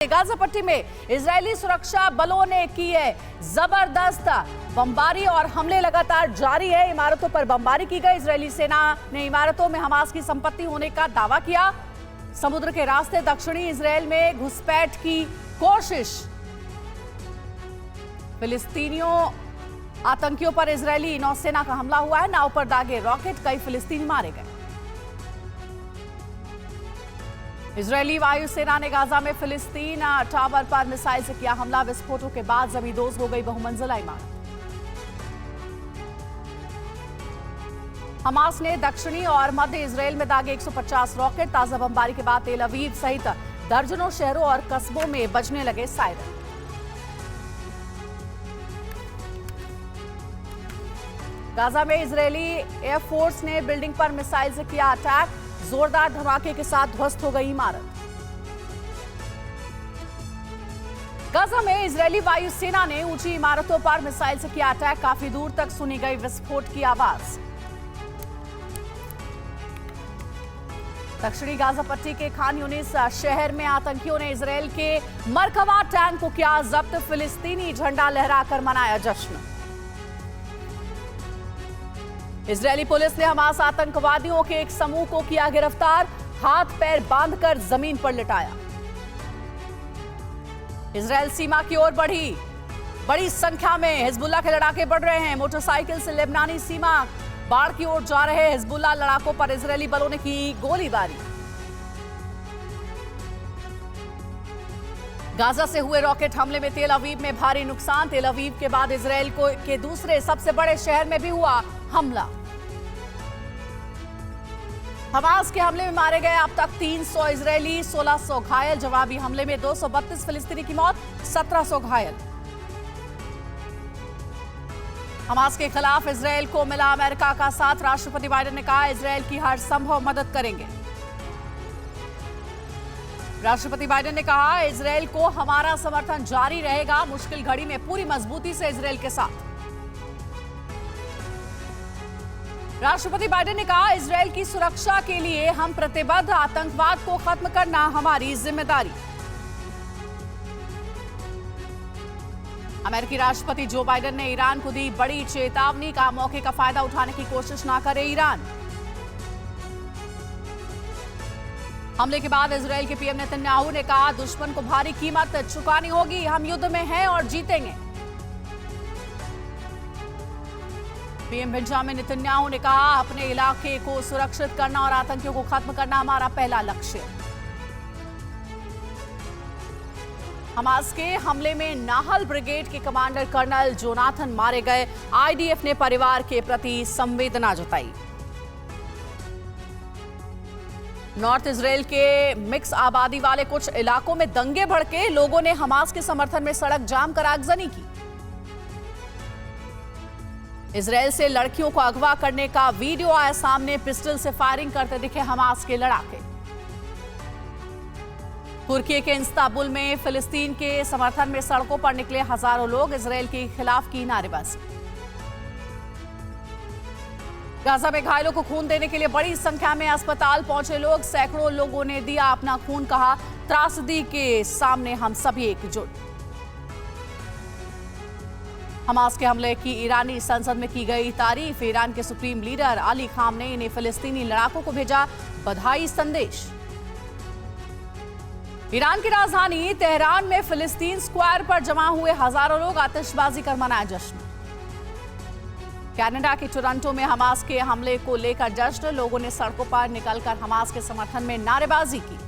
Gaza पट्टी में Israeli सुरक्षा बलों ने की है जबरदस्त बमबारी और हमले लगातार जारी है। इमारतों पर बमबारी की गई। इजरायली सेना ने इमारतों में हमास की संपत्ति होने का दावा किया। समुद्र के रास्ते दक्षिणी इजरायल में घुसपैठ की कोशिश। फिलिस्तीनियों आतंकियों पर इजरायली नौसेना का हमला हुआ है। नाव पर दागे रॉकेट, कई फिलिस्तीनी मारे गए। इजरायली वायुसेना ने गाजा में फिलिस्तीन टावर पर मिसाइल से किया हमला। विस्फोटों के बाद जमींदोज हो गई बहुमंजिला इमारत। हमास ने दक्षिणी और मध्य इजरायल में दागे 150 रॉकेट। ताजा बमबारी के बाद तेल अवीव सहित दर्जनों शहरों और कस्बों में बजने लगे सायरन। गाजा में इजरायली एयरफोर्स ने बिल्डिंग पर मिसाइल से किया अटैक। जोरदार धमाके के साथ ध्वस्त हो गई इमारत। गाजा में इजरायली वायुसेना ने ऊंची इमारतों पर मिसाइल से किया अटैक। काफी दूर तक सुनी गई विस्फोट की आवाज। दक्षिणी गाजा पट्टी के खान यूनिस शहर में आतंकियों ने इजरायल के मरकवा टैंक को किया जब्त। फिलिस्तीनी झंडा लहराकर मनाया जश्न। इजरायली पुलिस ने हमास आतंकवादियों के एक समूह को किया गिरफ्तार। हाथ पैर बांधकर जमीन पर लिटाया। इजरायल सीमा की ओर बढ़ी। बड़ी संख्या में हिजबुल्लाह के लड़ाके बढ़ रहे हैं। मोटरसाइकिल से लेबनानी सीमा बाढ़ की ओर जा रहे हिजबुल्लाह लड़ाकों पर इजरायली बलों ने की गोलीबारी। गाजा से हुए रॉकेट हमले में तेल अवीव में भारी नुकसान। तेल अवीव के बाद इजरायल के दूसरे सबसे बड़े शहर में भी हुआ हमला। हमास के हमले में मारे गए अब तक 300 इजरायली, 1600 घायल। जवाबी हमले में 232 फिलिस्तीनी की मौत, 1700 घायल। हमास के खिलाफ इजरायल को मिला अमेरिका का साथ। राष्ट्रपति बाइडेन ने कहा इजरायल की हर संभव मदद करेंगे। राष्ट्रपति बाइडेन ने कहा इजरायल को हमारा समर्थन जारी रहेगा। मुश्किल घड़ी में पूरी मजबूती से इजरायल के साथ। राष्ट्रपति बाइडेन ने कहा इजरायल की सुरक्षा के लिए हम प्रतिबद्ध। आतंकवाद को खत्म करना हमारी जिम्मेदारी। अमेरिकी राष्ट्रपति जो बाइडेन ने ईरान को दी बड़ी चेतावनी। का मौके का फायदा उठाने की कोशिश ना करे ईरान। हमले के बाद इजरायल के पीएम नेतन्याहू ने कहा दुश्मन को भारी कीमत चुकानी होगी। हम युद्ध में हैं और जीतेंगे। पीएम बेंजामिन नेतन्याहू ने कहा अपने इलाके को सुरक्षित करना और आतंकियों को खत्म करना हमारा पहला लक्ष्य। हमास के हमले में नाहल ब्रिगेड के कमांडर कर्नल जोनाथन मारे गए। आईडीएफ ने परिवार के प्रति संवेदना जताई। नॉर्थ इजरायल के मिक्स आबादी वाले कुछ इलाकों में दंगे भड़के। लोगों ने हमास के समर्थन में सड़क जाम कर आगजनी की। इजरायल से लड़कियों को अगवा करने का वीडियो आया सामने। पिस्टल से फायरिंग करते दिखे हमास के लड़ाके। तुर्की के इस्तांबुल में फिलिस्तीन के समर्थन में सड़कों पर निकले हजारों लोग। इजरायल के खिलाफ की नारेबाजी। गाजा में घायलों को खून देने के लिए बड़ी संख्या में अस्पताल पहुंचे लोग। सैकड़ों लोगों ने दिया अपना खून। कहा त्रासदी के सामने हम सभी एकजुट। हमास के हमले की ईरानी संसद में की गई तारीफ। ईरान के सुप्रीम लीडर अली खामनेई ने फिलिस्तीनी लड़ाकों को भेजा बधाई संदेश। ईरान की राजधानी तेहरान में फिलिस्तीन स्क्वायर पर जमा हुए हजारों लोग आतिशबाजी कर मनाया जश्न। कनाडा के टोरंटो में हमास के हमले को लेकर जश्न। लोगों ने सड़कों पर निकलकर हमास के समर्थन में नारेबाजी की।